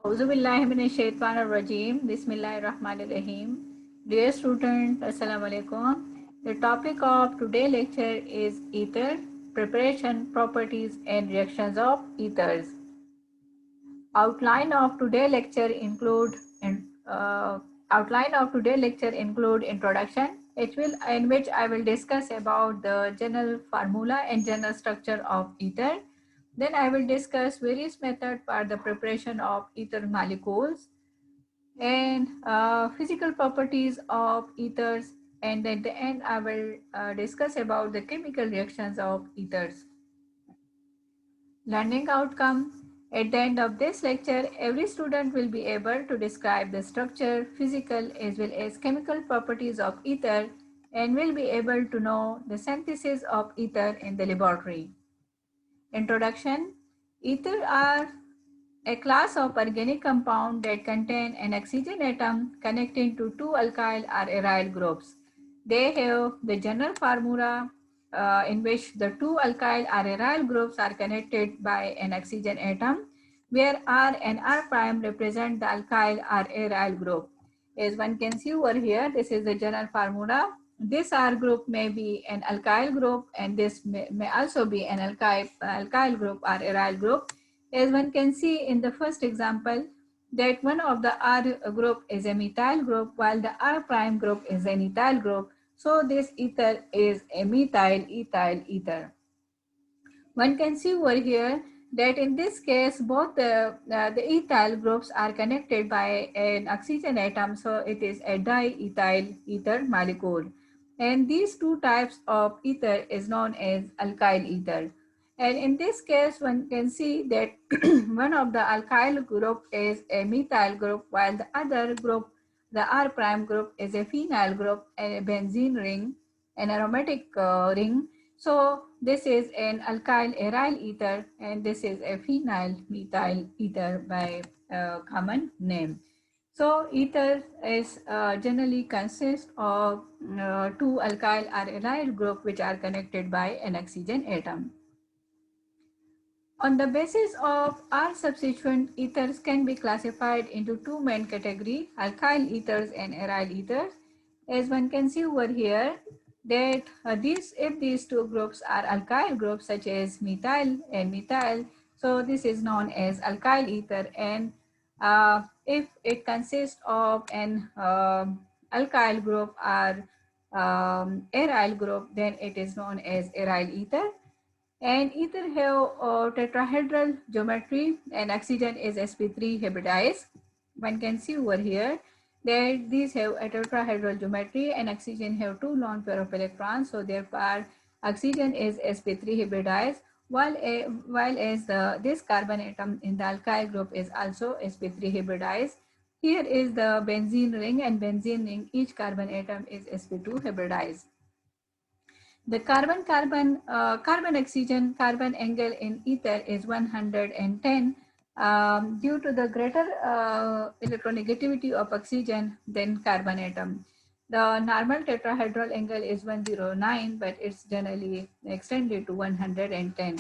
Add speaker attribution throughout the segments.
Speaker 1: Auzubillahiminash-shaytanir-rajeem. Bismillahir-rahmanir-rahim. Dear student, Assalamu alaikum. The topic of today's lecture is ether, preparation, properties and reactions of ethers. Outline of today's lecture include uh, outline of today's lecture include introduction, in which I will discuss about the general formula and general structure of ether. Then I will discuss various methods for the preparation of ether molecules and physical properties of ethers. And at the end, I will discuss about the chemical reactions of ethers. Learning outcome. At the end of this lecture, every student will be able to describe the structure, physical as well as chemical properties of ether and will be able to know the synthesis of ether in the laboratory. Introduction. Ether are a class of organic compound that contain an oxygen atom connecting to two alkyl or aryl groups. They have the general formula in which the two alkyl or aryl groups are connected by an oxygen atom, where R and R prime represent the alkyl or aryl group. As one can see over here, this is the general formula. This R group may be an alkyl group and this may also be an alkyl group or aryl group. As one can see in the first example, that one of the R group is a methyl group while the R prime group is an ethyl group. So this ether is a methyl ethyl ether. One can see over here that in this case both the ethyl groups are connected by an oxygen atom, so it is a diethyl ether molecule. And these two types of ether is known as alkyl ether. And in this case one can see that one of the alkyl group is a methyl group while the other group, the R prime group, is a phenyl group and a benzene ring, an aromatic ring. So this is an alkyl aryl ether and this is a phenyl methyl ether by common name. So ether is generally consists of two alkyl or aryl group which are connected by an oxygen atom. On the basis of R substituent, ethers can be classified into two main categories, alkyl ethers and aryl ethers. As one can see over here, that if these two groups are alkyl groups such as methyl and methyl, so this is known as alkyl ether, and if it consists of an alkyl group or aryl group, then it is known as aryl ether. And ether have tetrahedral geometry and oxygen is sp3 hybridized. One can see over here that these have a tetrahedral geometry and oxygen have two lone pair of electrons, so therefore oxygen is sp3 hybridized, while as this carbon atom in the alkyl group is also sp3 hybridized. Here is the benzene ring, and benzene ring, each carbon atom is sp2 hybridized. The carbon oxygen carbon angle in ether is 110 due to the greater electronegativity of oxygen than carbon atom. The normal tetrahedral angle is 109, but it's generally extended to 110.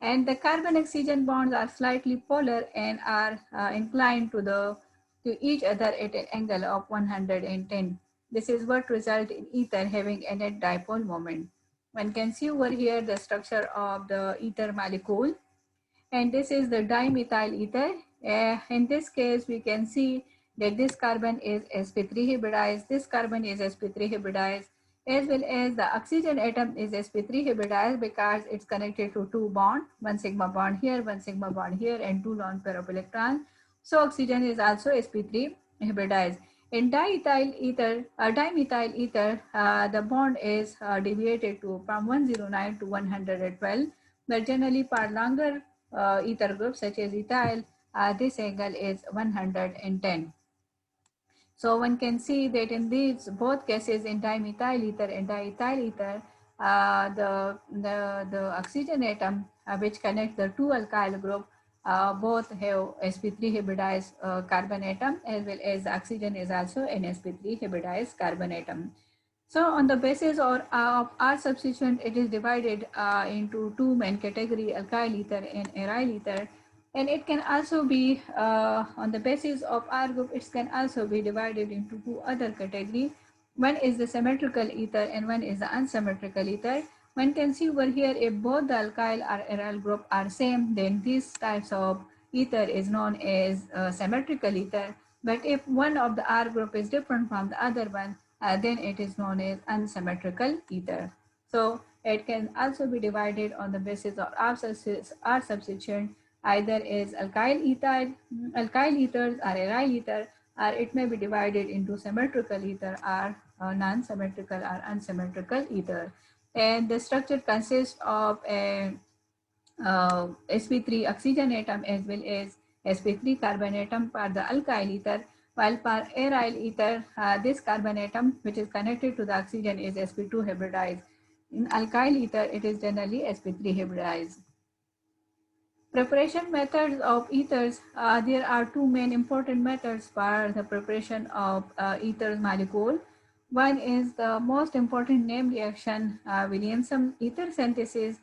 Speaker 1: And the carbon oxygen bonds are slightly polar and are inclined to each other at an angle of 110. This is what results in ether having a net dipole moment. One can see over here the structure of the ether molecule, and this is the dimethyl ether. In this case, we can see that this carbon is sp3 hybridized, this carbon is sp3 hybridized, as well as the oxygen atom is sp3 hybridized because it's connected to two bonds, one sigma bond here, one sigma bond here, and two lone pair of electrons. So oxygen is also sp3 hybridized. In dimethyl ether, the bond is deviated to from 109 to 112, but generally for longer ether groups such as ethyl, this angle is 110. So one can see that in these both cases, in dimethyl ether and diethyl ether, the oxygen atom which connects the two alkyl group both have sp3 hybridized carbon atom, as well as the oxygen is also an sp3 hybridized carbon atom. So on the basis of R substituent, it is divided into two main categories, alkyl ether and aryl ether. And it can also be on the basis of R group, it can also be divided into two other categories. One is the symmetrical ether and one is the unsymmetrical ether. One can see over here if both the alkyl or aryl group are same, then these types of ether is known as symmetrical ether. But if one of the R group is different from the other one, then it is known as unsymmetrical ether. So it can also be divided on the basis of R substitution, either is alkyl ethers or aryl ether, or it may be divided into symmetrical ether or non-symmetrical or unsymmetrical ether. And the structure consists of a sp3 oxygen atom as well as sp3 carbon atom for the alkyl ether, while for aryl ether, this carbon atom which is connected to the oxygen is sp2 hybridized. In alkyl ether, it is generally sp3 hybridized. Preparation methods of ethers. There are two main important methods for the preparation of ethers molecule. One is the most important name reaction, Williamson ether synthesis,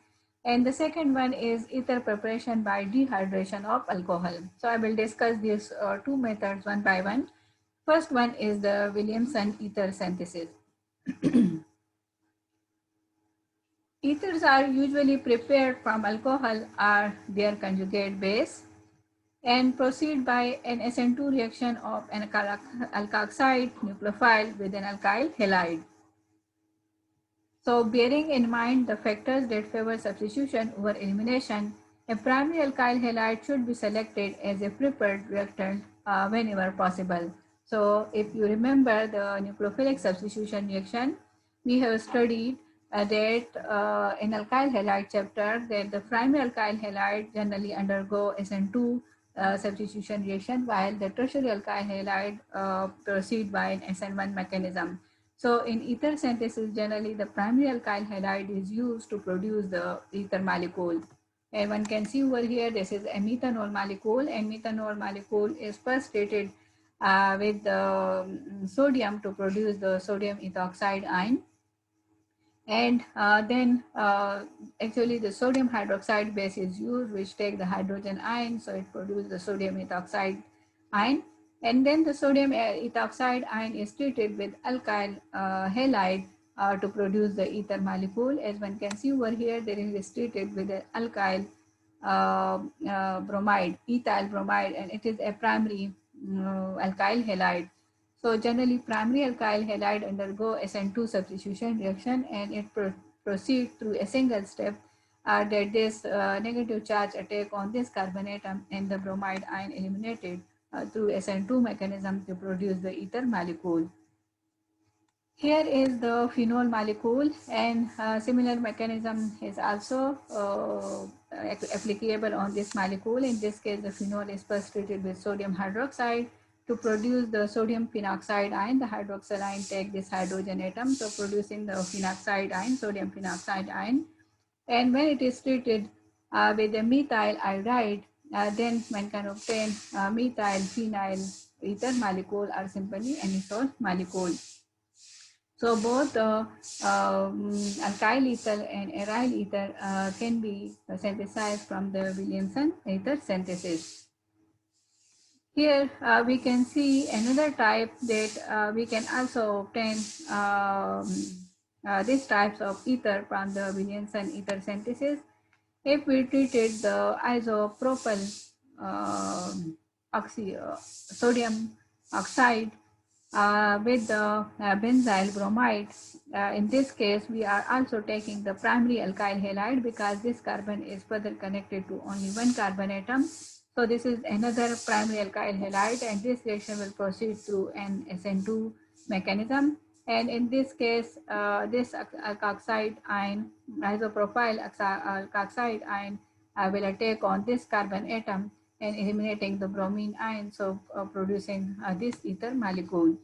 Speaker 1: and the second one is ether preparation by dehydration of alcohol. So I will discuss these two methods one by one. First one is the Williamson ether synthesis. Ethers are usually prepared from alcohol or their conjugate base and proceed by an SN2 reaction of an alkoxide nucleophile with an alkyl halide. So bearing in mind the factors that favor substitution over elimination, a primary alkyl halide should be selected as a preferred reactant whenever possible. So if you remember the nucleophilic substitution reaction, we have studied that in alkyl halide chapter that the primary alkyl halide generally undergo SN2 substitution reaction while the tertiary alkyl halide proceed by an SN1 mechanism. So in ether synthesis, generally the primary alkyl halide is used to produce the ether molecule. And one can see over here, this is a methanol molecule, and methanol molecule is first treated with the sodium to produce the sodium ethoxide ion. And then actually the sodium hydroxide base is used, which take the hydrogen ion, so it produces the sodium ethoxide ion. And then the sodium ethoxide ion is treated with alkyl halide to produce the ether molecule. As one can see over here, there is treated with an alkyl bromide, ethyl bromide, and it is a primary alkyl halide. So generally primary alkyl halide undergo SN2 substitution reaction and it proceeds through a single step that this negative charge attack on this carbon atom and the bromide ion eliminated through SN2 mechanism to produce the ether molecule. Here is the phenol molecule and similar mechanism is also applicable on this molecule. In this case, the phenol is first treated with sodium hydroxide to produce the sodium phenoxide ion. The hydroxyl ion take this hydrogen atom, so producing the phenoxide ion, sodium phenoxide ion. And when it is treated with the methyl iodide, then one can obtain methyl phenyl ether molecule or simply anisole molecule. So both alkyl ether and aryl ether can be synthesized from the Williamson ether synthesis. Here we can see another type that we can also obtain these types of ether from the Williamson ether synthesis. If we treated the isopropyl sodium oxide with the benzyl bromide. In this case, we are also taking the primary alkyl halide because this carbon is further connected to only one carbon atom. So this is another primary alkyl halide and this reaction will proceed through an SN2 mechanism. And in this case, this alkoxide ion, isopropyl alkoxide ion will attack on this carbon atom and eliminating the bromine ion, so producing this ether molecule.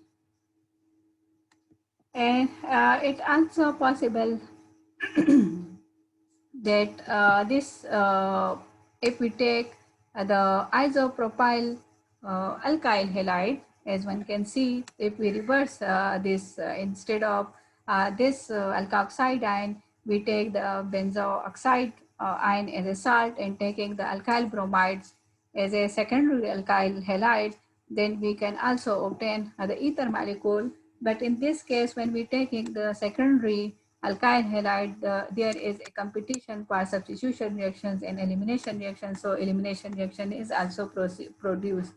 Speaker 1: And it's also possible that if we take the isopropyl alkyl halide, as one can see, if we reverse this instead of this alkoxide ion, we take the benzoxide ion as a salt and taking the alkyl bromides as a secondary alkyl halide, then we can also obtain the ether molecule. But in this case, when we taking the secondary alkyl halide, there is a competition for substitution reactions and elimination reactions. So elimination reaction is also produced.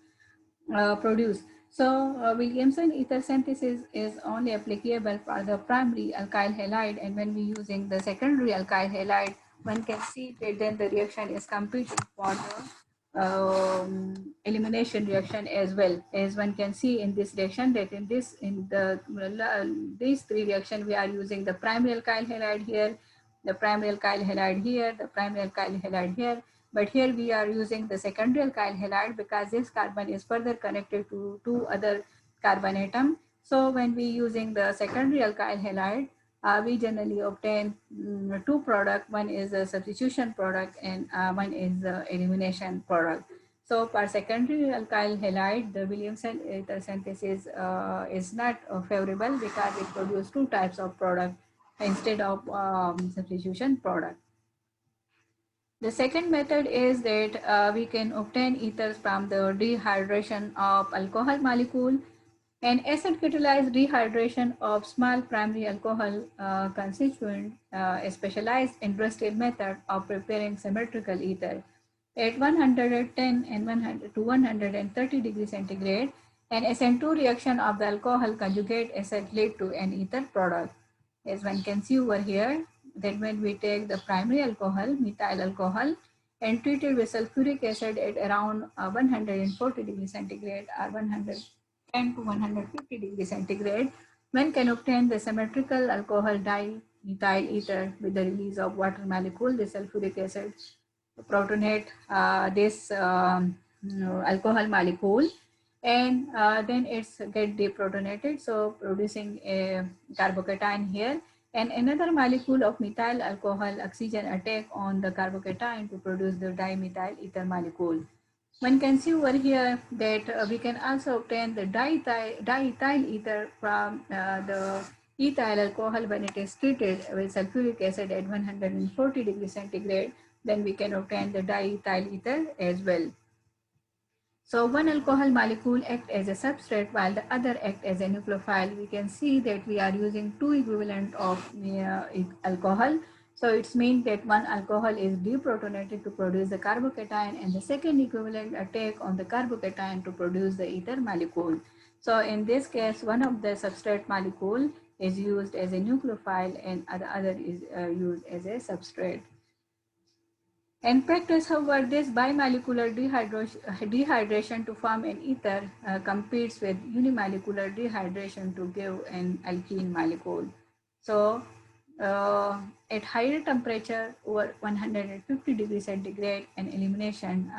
Speaker 1: So Williamson ether synthesis is only applicable for the primary alkyl halide, and when we using the secondary alkyl halide, one can see that then the reaction is competing for the elimination reaction as well. As one can see in this reaction, that these three reaction we are using the primary alkyl halide here, the primary alkyl halide here, the primary alkyl halide here. But here we are using the secondary alkyl halide because this carbon is further connected to two other carbon atom. So when we using the secondary alkyl halide, we generally obtain two product. One is a substitution product and one is the elimination product. So for secondary alkyl halide, the Williamson ether synthesis is not favorable because it produces two types of product instead of substitution product. The second method is that we can obtain ethers from the dehydration of alcohol molecule. An acid catalyzed dehydration of small primary alcohol constituent, a specialized industrial method of preparing symmetrical ether. At 110 and 100 to 130 degrees centigrade, an SN2 reaction of the alcohol conjugate acid lead to an ether product. As one can see over here, that when we take the primary alcohol, methyl alcohol, and treat it with sulfuric acid at around 140 degrees centigrade or 110 to 150 degrees centigrade, one can obtain the symmetrical alcohol dimethyl ether with the release of water molecule. The sulfuric acid protonate this alcohol molecule, and then it's get deprotonated, so producing a carbocation here, and another molecule of methyl alcohol oxygen attack on the carbocation to produce the dimethyl ether molecule. One can see over here that we can also obtain the diethyl ether from the ethyl alcohol when it is treated with sulfuric acid at 140 degrees centigrade. Then we can obtain the diethyl ether as well. So one alcohol molecule acts as a substrate while the other acts as a nucleophile. We can see that we are using two equivalent of alcohol. So it means that one alcohol is deprotonated to produce the carbocation and the second equivalent attack on the carbocation to produce the ether molecule. So in this case, one of the substrate molecule is used as a nucleophile and the other is used as a substrate. In practice, however, this bimolecular dehydration to form an ether competes with unimolecular dehydration to give an alkene molecule. So, at higher temperature, over 150 degrees centigrade, an elimination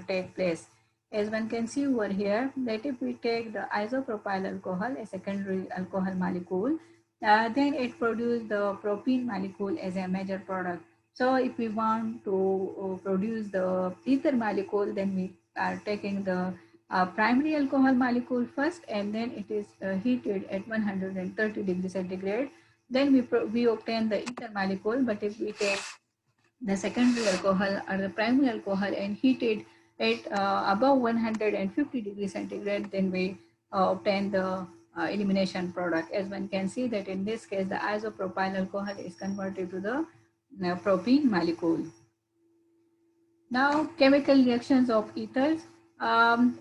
Speaker 1: take place. As one can see over here, that if we take the isopropyl alcohol, a secondary alcohol molecule, then it produces the propene molecule as a major product. So if we want to produce the ether molecule, then we are taking the primary alcohol molecule first, and then it is heated at 130 degrees centigrade. Then we obtain the ether molecule. But if we take the secondary alcohol or the primary alcohol and heat it at above 150 degrees centigrade, then we obtain the elimination product. As one can see that in this case, the isopropyl alcohol is converted to the propene molecule. Now, chemical reactions of ethers.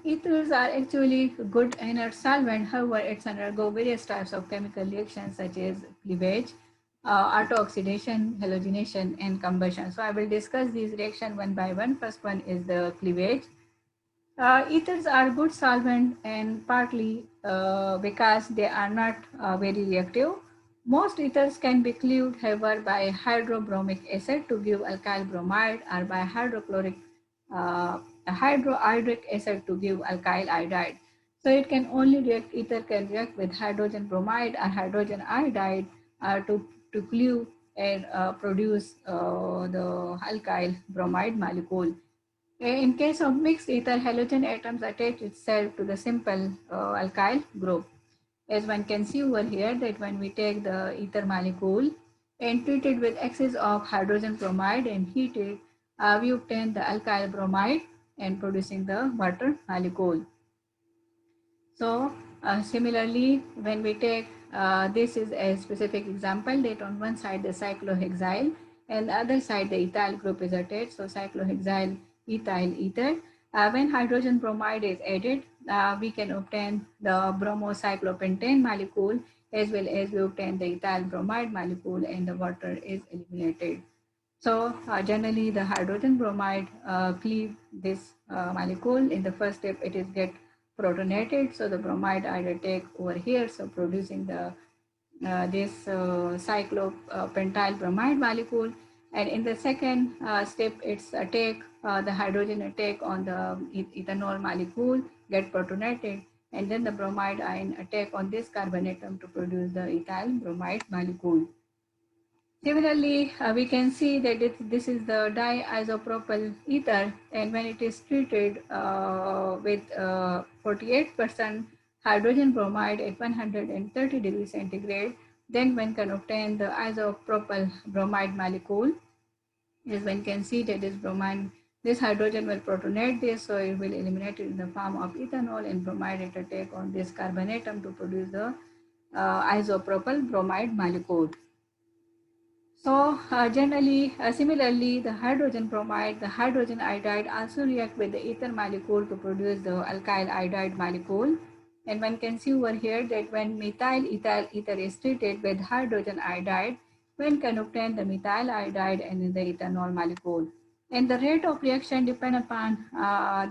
Speaker 1: Ethers are actually good inert solvent. However, it's undergo various types of chemical reactions such as cleavage, auto-oxidation, halogenation, and combustion. So I will discuss these reactions one by one. First one is the cleavage. Ethers are good solvent and partly because they are not very reactive. Most ethers can be cleaved, however, by hydrobromic acid to give alkyl bromide or by hydroiodic acid to give alkyl iodide. So it can only react, ether can react with hydrogen bromide or hydrogen iodide to cleave and produce the alkyl bromide molecule. In case of mixed ether, halogen atoms attach itself to the simple alkyl group. As one can see over here that when we take the ether molecule and treat it with excess of hydrogen bromide and heat it, we obtain the alkyl bromide. and producing the water molecule. So similarly, when we take this is a specific example that on one side the cyclohexyl and the other side the ethyl group is attached. So cyclohexyl ethyl ether. When hydrogen bromide is added, we can obtain the bromocyclopentane molecule as well as we obtain the ethyl bromide molecule and the water is eliminated. So generally the hydrogen bromide cleave this molecule. In the first step, it is get protonated. So the bromide either take over here, so producing the this cyclopentyl bromide molecule. And in the second step, it's take the hydrogen attack on the ethanol molecule, get protonated, and then the bromide ion attack on this carbon atom to produce the ethyl bromide molecule. Similarly, we can see that this is the diisopropyl ether, and when it is treated with 48% hydrogen bromide at 130 degrees centigrade, then one can obtain the isopropyl bromide molecule. Is one can see that this hydrogen will protonate this, so it will eliminate it in the form of ethanol, and bromide it attack on this carbon atom to produce the isopropyl bromide molecule. So generally, similarly, the hydrogen bromide, the hydrogen iodide also react with the ether molecule to produce the alkyl iodide molecule. And one can see over here that when methyl ethyl ether is treated with hydrogen iodide, one can obtain the methyl iodide and the ethanol molecule. And the rate of reaction depend upon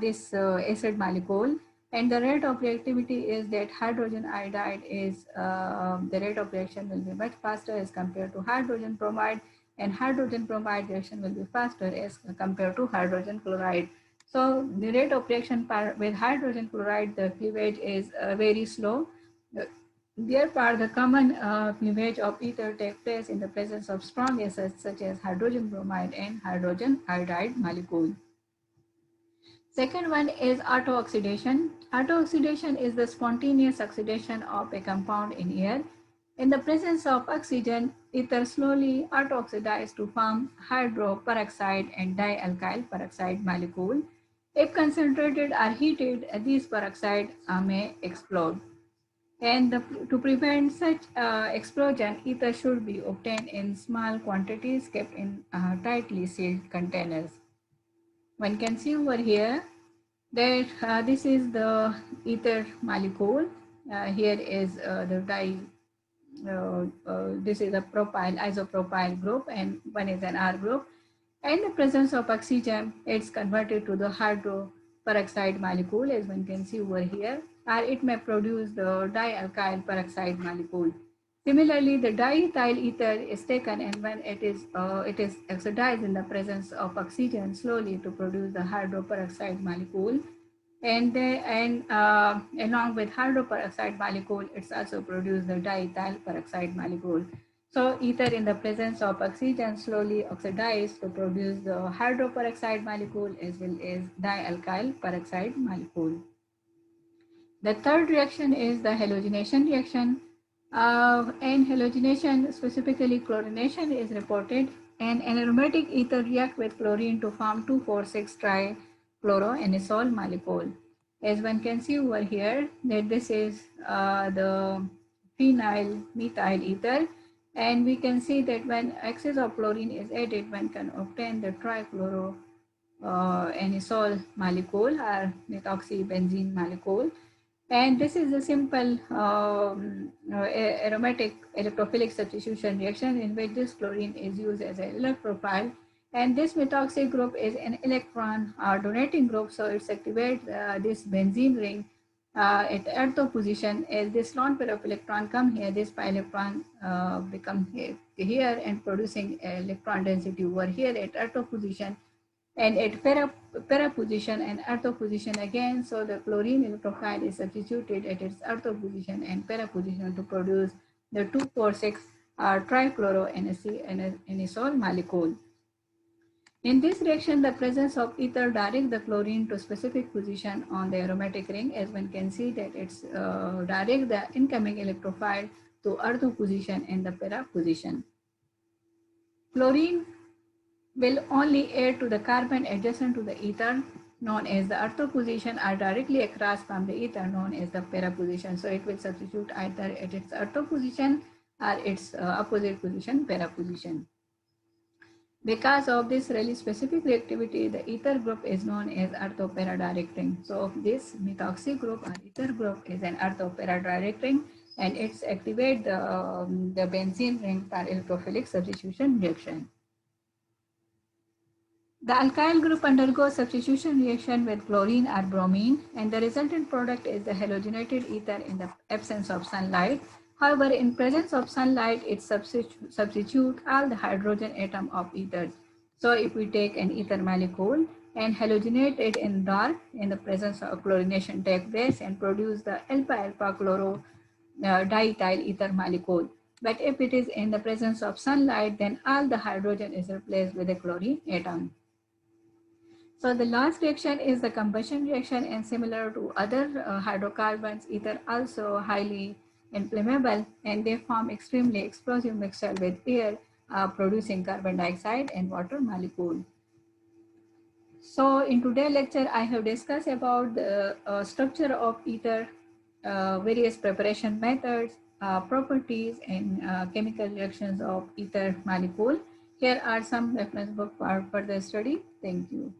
Speaker 1: this acid molecule. And the rate of reactivity is that hydrogen iodide is, the rate of reaction will be much faster as compared to hydrogen bromide, and hydrogen bromide reaction will be faster as compared to hydrogen chloride. So the rate of reaction with hydrogen chloride, the cleavage is very slow. Therefore, the common cleavage of ether takes place in the presence of strong acids such as hydrogen bromide and hydrogen iodide molecule. Second one is autooxidation. Autooxidation is the spontaneous oxidation of a compound in air. In the presence of oxygen, ether slowly autooxidizes to form hydroperoxide and dialkyl peroxide molecule. If concentrated or heated, these peroxide may explode. And to prevent such explosion, ether should be obtained in small quantities kept in tightly sealed containers. One can see over here that this is the ether molecule. Here is the this is a propyl, isopropyl group, and one is an R group. In the presence of oxygen, it's converted to the hydroperoxide molecule, as one can see over here, or it may produce the dialkyl peroxide molecule. Similarly, the diethyl ether is taken, and when it is oxidized in the presence of oxygen slowly to produce the hydroperoxide molecule, and along with hydroperoxide molecule, it's also produced the diethyl peroxide molecule. So ether in the presence of oxygen slowly oxidized to produce the hydroperoxide molecule as well as dialkyl peroxide molecule. The third reaction is the halogenation reaction. And halogenation, specifically chlorination, is reported. And an aromatic ether react with chlorine to form 2,4,6 trichloroanisole molecule. As one can see over here, that this is the phenyl methyl ether. And we can see that when excess of chlorine is added, one can obtain the trichloroanisole molecule or methoxybenzene molecule. And this is a simple aromatic electrophilic substitution reaction in which this chlorine is used as an electrophile. And this methoxy group is an electron donating group, so it activates this benzene ring at ortho position. As this lone pair of electron come here, this pi electron become here and producing electron density over here at ortho position, and at para position and ortho position again. So the chlorine electrophile is substituted at its ortho position and para position to produce the 2,4,6 trichloroanisole molecule. In this reaction, the presence of ether directs the chlorine to specific position on the aromatic ring, as one can see that it's direct the incoming electrophile to ortho position and the para position. Chlorine will only add to the carbon adjacent to the ether known as the ortho position are directly across from the ether known as the para position. So it will substitute either at its ortho position or its opposite position, para position. Because of this really specific reactivity, the ether group is known as orthopara direct ring. So this methoxy group or ether group is an orthopara direct ring, and it's activate the benzene ring for electrophilic substitution reaction. The alkyl group undergoes substitution reaction with chlorine or bromine, and the resultant product is the halogenated ether in the absence of sunlight. However, in presence of sunlight, it substitute all the hydrogen atom of ethers. So if we take an ether molecule and halogenate it in dark, in the presence of chlorination take place and produce the alpha-alpha chloro diethyl ether molecule. But if it is in the presence of sunlight, then all the hydrogen is replaced with a chlorine atom. So the last reaction is the combustion reaction, and similar to other hydrocarbons, ether also highly inflammable, and they form extremely explosive mixture with air, producing carbon dioxide and water molecule. So in today's lecture, I have discussed about the structure of ether, various preparation methods, properties, and chemical reactions of ether molecule. Here are some reference book for further study. Thank you.